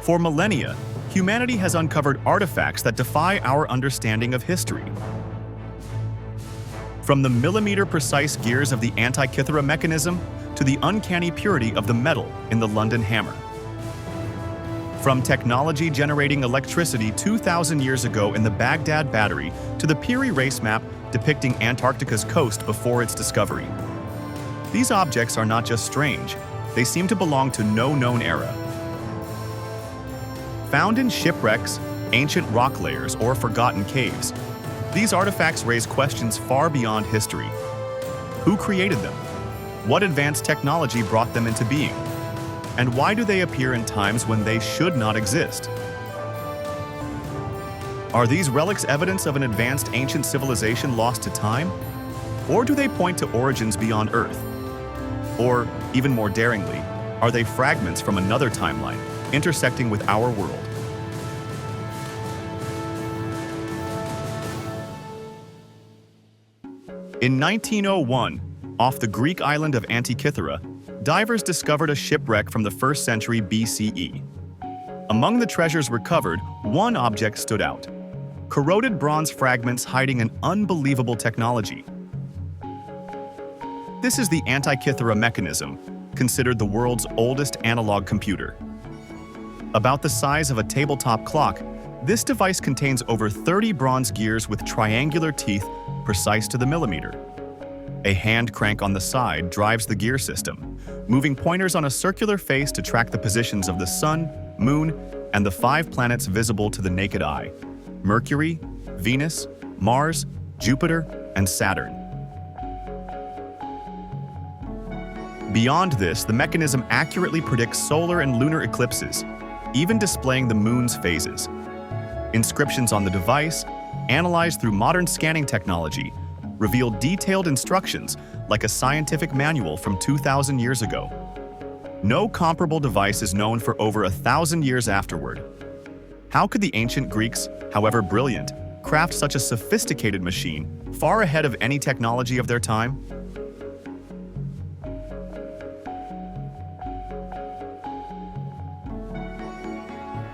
For millennia, humanity has uncovered artifacts that defy our understanding of history. From the millimeter-precise gears of the Antikythera mechanism to the uncanny purity of the metal in the London hammer. From technology generating electricity 2,000 years ago in the Baghdad Battery to the Piri Reis Map depicting Antarctica's coast before its discovery. These objects are not just strange, they seem to belong to no known era. Found in shipwrecks, ancient rock layers, or forgotten caves, these artifacts raise questions far beyond history. Who created them? What advanced technology brought them into being? And why do they appear in times when they should not exist? Are these relics evidence of an advanced ancient civilization lost to time? Or do they point to origins beyond Earth? Or, even more daringly, are they fragments from another timeline, intersecting with our world? In 1901, off the Greek island of Antikythera, divers discovered a shipwreck from the 1st century BCE. Among the treasures recovered, one object stood out: corroded bronze fragments hiding an unbelievable technology. This is the Antikythera mechanism, considered the world's oldest analog computer. About the size of a tabletop clock, this device contains over 30 bronze gears with triangular teeth precise to the millimeter. A hand crank on the side drives the gear system, moving pointers on a circular face to track the positions of the Sun, Moon, and the 5 planets visible to the naked eye: Mercury, Venus, Mars, Jupiter, and Saturn. Beyond this, the mechanism accurately predicts solar and lunar eclipses, even displaying the Moon's phases. Inscriptions on the device, analyzed through modern scanning technology, reveal detailed instructions like a scientific manual from 2,000 years ago. No comparable device is known for over 1,000 years afterward. How could the ancient Greeks, however brilliant, craft such a sophisticated machine far ahead of any technology of their time?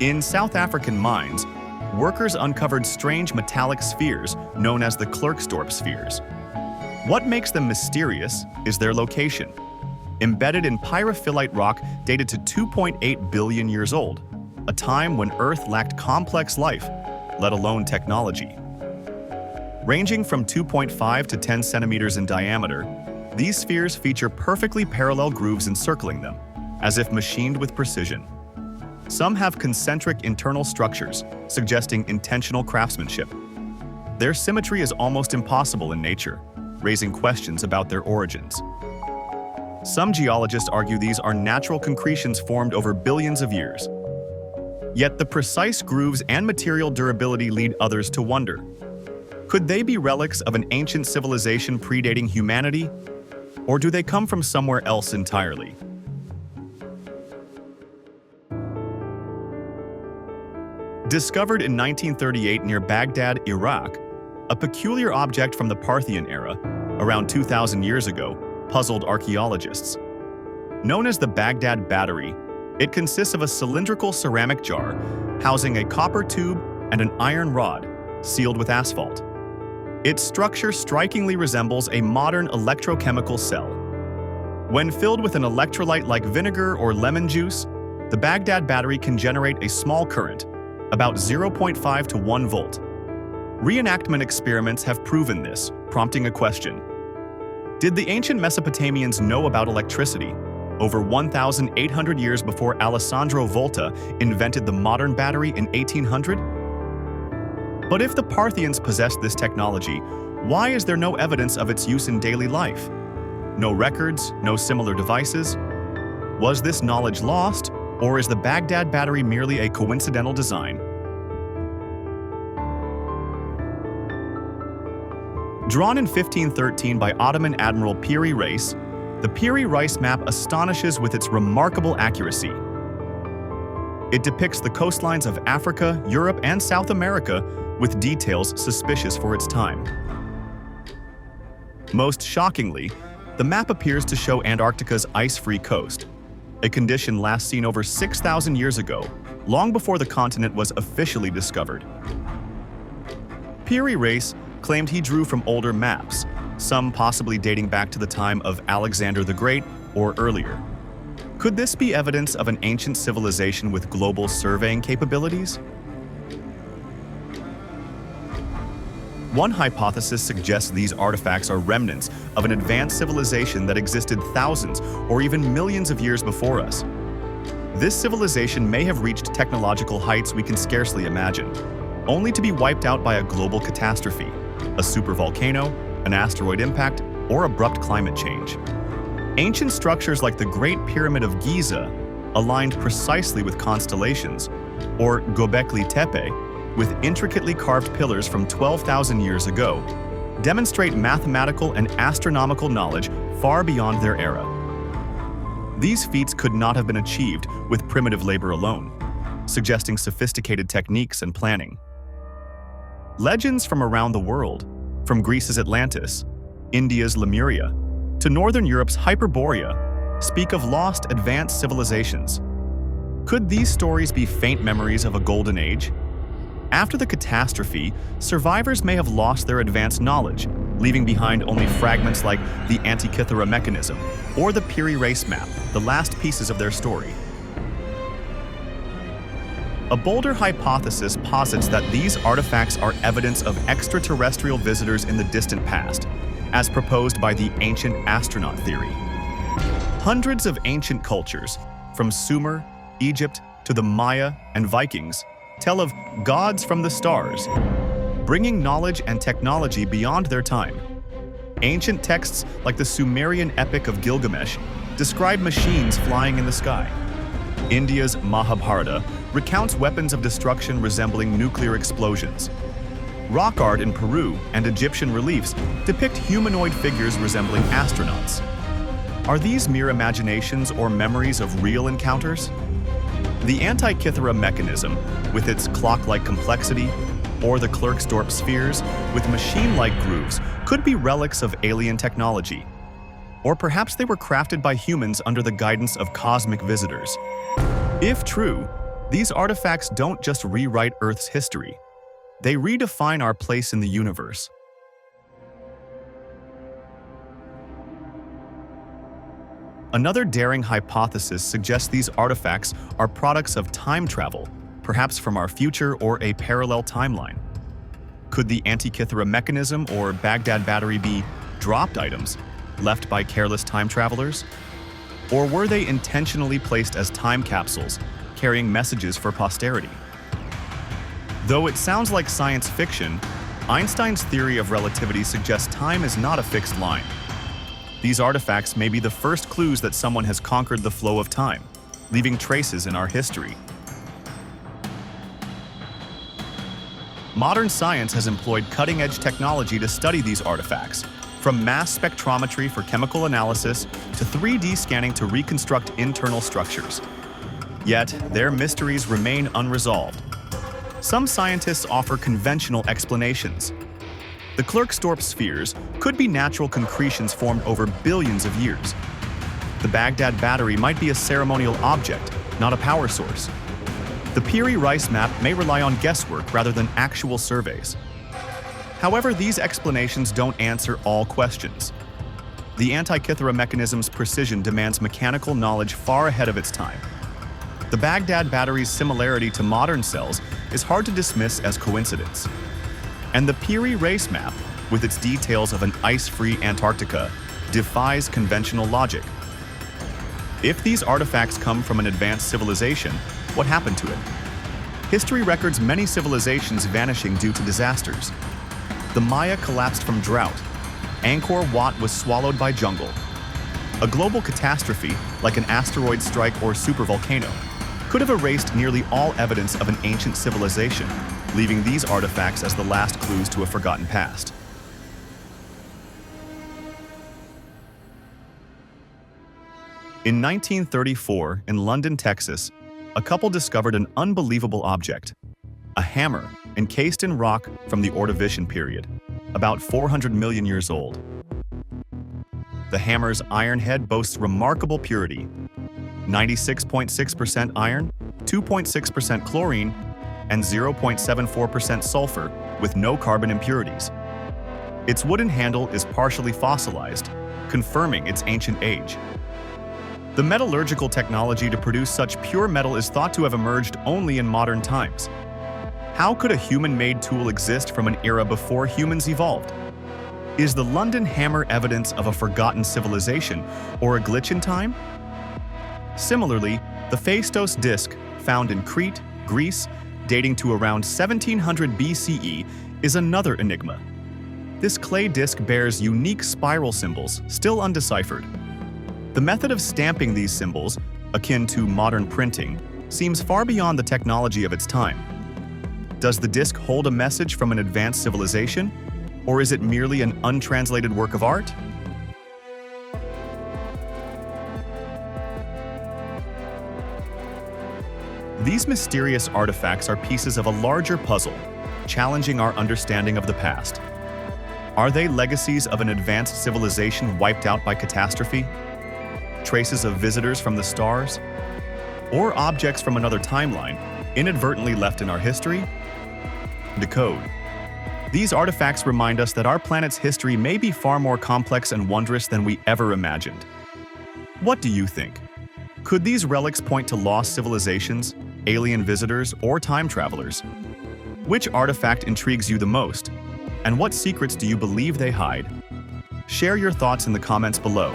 In South African mines, workers uncovered strange metallic spheres known as the Clerk Spheres. What makes them mysterious is their location. Embedded in pyrophyllite rock dated to 2.8 billion years old, a time when Earth lacked complex life, let alone technology. Ranging from 2.5 to 10 centimeters in diameter, these spheres feature perfectly parallel grooves encircling them, as if machined with precision. Some have concentric internal structures, suggesting intentional craftsmanship. Their symmetry is almost impossible in nature, raising questions about their origins. Some geologists argue these are natural concretions formed over billions of years. Yet the precise grooves and material durability lead others to wonder. Could they be relics of an ancient civilization predating humanity? Or do they come from somewhere else entirely? Discovered in 1938 near Baghdad, Iraq, a peculiar object from the Parthian era, around 2,000 years ago, puzzled archaeologists. Known as the Baghdad Battery, it consists of a cylindrical ceramic jar housing a copper tube and an iron rod sealed with asphalt. Its structure strikingly resembles a modern electrochemical cell. When filled with an electrolyte like vinegar or lemon juice, the Baghdad Battery can generate a small current, about 0.5 to 1 volt. Reenactment experiments have proven this, prompting a question. Did the ancient Mesopotamians know about electricity over 1,800 years before Alessandro Volta invented the modern battery in 1800? But if the Parthians possessed this technology, why is there no evidence of its use in daily life? No records, no similar devices? Was this knowledge lost, or is the Baghdad Battery merely a coincidental design? Drawn in 1513 by Ottoman Admiral Piri Reis, the Piri Reis Map astonishes with its remarkable accuracy. It depicts the coastlines of Africa, Europe, and South America with details suspicious for its time. Most shockingly, the map appears to show Antarctica's ice-free coast, a condition last seen over 6,000 years ago, long before the continent was officially discovered. Piri Reis claimed he drew from older maps, some possibly dating back to the time of Alexander the Great or earlier. Could this be evidence of an ancient civilization with global surveying capabilities? One hypothesis suggests these artifacts are remnants of an advanced civilization that existed thousands or even millions of years before us. This civilization may have reached technological heights we can scarcely imagine, only to be wiped out by a global catastrophe, a supervolcano, an asteroid impact, or abrupt climate change. Ancient structures like the Great Pyramid of Giza, aligned precisely with constellations, or Göbekli Tepe, with intricately carved pillars from 12,000 years ago, demonstrate mathematical and astronomical knowledge far beyond their era. These feats could not have been achieved with primitive labor alone, suggesting sophisticated techniques and planning. Legends from around the world, from Greece's Atlantis, India's Lemuria, to Northern Europe's Hyperborea, speak of lost advanced civilizations. Could these stories be faint memories of a golden age? After the catastrophe, survivors may have lost their advanced knowledge, leaving behind only fragments like the Antikythera mechanism or the Piri Reis Map, the last pieces of their story. A bolder hypothesis posits that these artifacts are evidence of extraterrestrial visitors in the distant past, as proposed by the ancient astronaut theory. Hundreds of ancient cultures, from Sumer, Egypt, to the Maya and Vikings, tell of gods from the stars, bringing knowledge and technology beyond their time. Ancient texts like the Sumerian epic of Gilgamesh describe machines flying in the sky. India's Mahabharata recounts weapons of destruction resembling nuclear explosions. Rock art in Peru and Egyptian reliefs depict humanoid figures resembling astronauts. Are these mere imaginations or memories of real encounters? The Antikythera mechanism, with its clock-like complexity, or the Clerk Spheres, with machine-like grooves, could be relics of alien technology. Or perhaps they were crafted by humans under the guidance of cosmic visitors. If true, these artifacts don't just rewrite Earth's history. They redefine our place in the universe. Another daring hypothesis suggests these artifacts are products of time travel, perhaps from our future or a parallel timeline. Could the Antikythera mechanism or Baghdad Battery be dropped items left by careless time travelers? Or were they intentionally placed as time capsules, carrying messages for posterity? Though it sounds like science fiction, Einstein's theory of relativity suggests time is not a fixed line. These artifacts may be the first clues that someone has conquered the flow of time, leaving traces in our history. Modern science has employed cutting-edge technology to study these artifacts, from mass spectrometry for chemical analysis to 3D scanning to reconstruct internal structures. Yet, their mysteries remain unresolved. Some scientists offer conventional explanations. The Clerk Spheres could be natural concretions formed over billions of years. The Baghdad Battery might be a ceremonial object, not a power source. The Piri Reis Map may rely on guesswork rather than actual surveys. However, these explanations don't answer all questions. The Antikythera mechanism's precision demands mechanical knowledge far ahead of its time. The Baghdad Battery's similarity to modern cells is hard to dismiss as coincidence. And the Piri Reis Map, with its details of an ice-free Antarctica, defies conventional logic. If these artifacts come from an advanced civilization, what happened to it? History records many civilizations vanishing due to disasters. The Maya collapsed from drought. Angkor Wat was swallowed by jungle. A global catastrophe, like an asteroid strike or supervolcano, could have erased nearly all evidence of an ancient civilization, leaving these artifacts as the last clues to a forgotten past. In 1934, in London, Texas, a couple discovered an unbelievable object, a hammer encased in rock from the Ordovician period, about 400 million years old. The hammer's iron head boasts remarkable purity, 96.6% iron, 2.6% chlorine, and 0.74% sulfur with no carbon impurities. Its wooden handle is partially fossilized, confirming its ancient age. The metallurgical technology to produce such pure metal is thought to have emerged only in modern times. How could a human-made tool exist from an era before humans evolved? Is the London hammer evidence of a forgotten civilization or a glitch in time? Similarly, the Phaistos disc, found in Crete, Greece, dating to around 1700 BCE, is another enigma. This clay disc bears unique spiral symbols, still undeciphered. The method of stamping these symbols, akin to modern printing, seems far beyond the technology of its time. Does the disc hold a message from an advanced civilization, or is it merely an untranslated work of art? These mysterious artifacts are pieces of a larger puzzle, challenging our understanding of the past. Are they legacies of an advanced civilization wiped out by catastrophe? Traces of visitors from the stars? Or objects from another timeline, inadvertently left in our history? Decode. These artifacts remind us that our planet's history may be far more complex and wondrous than we ever imagined. What do you think? Could these relics point to lost civilizations, alien visitors, or time travelers? Which artifact intrigues you the most? And what secrets do you believe they hide? Share your thoughts in the comments below.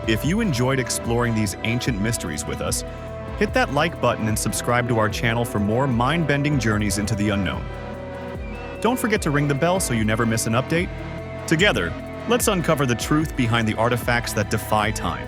If you enjoyed exploring these ancient mysteries with us, hit that like button and subscribe to our channel for more mind-bending journeys into the unknown. Don't forget to ring the bell so you never miss an update. Together, let's uncover the truth behind the artifacts that defy time.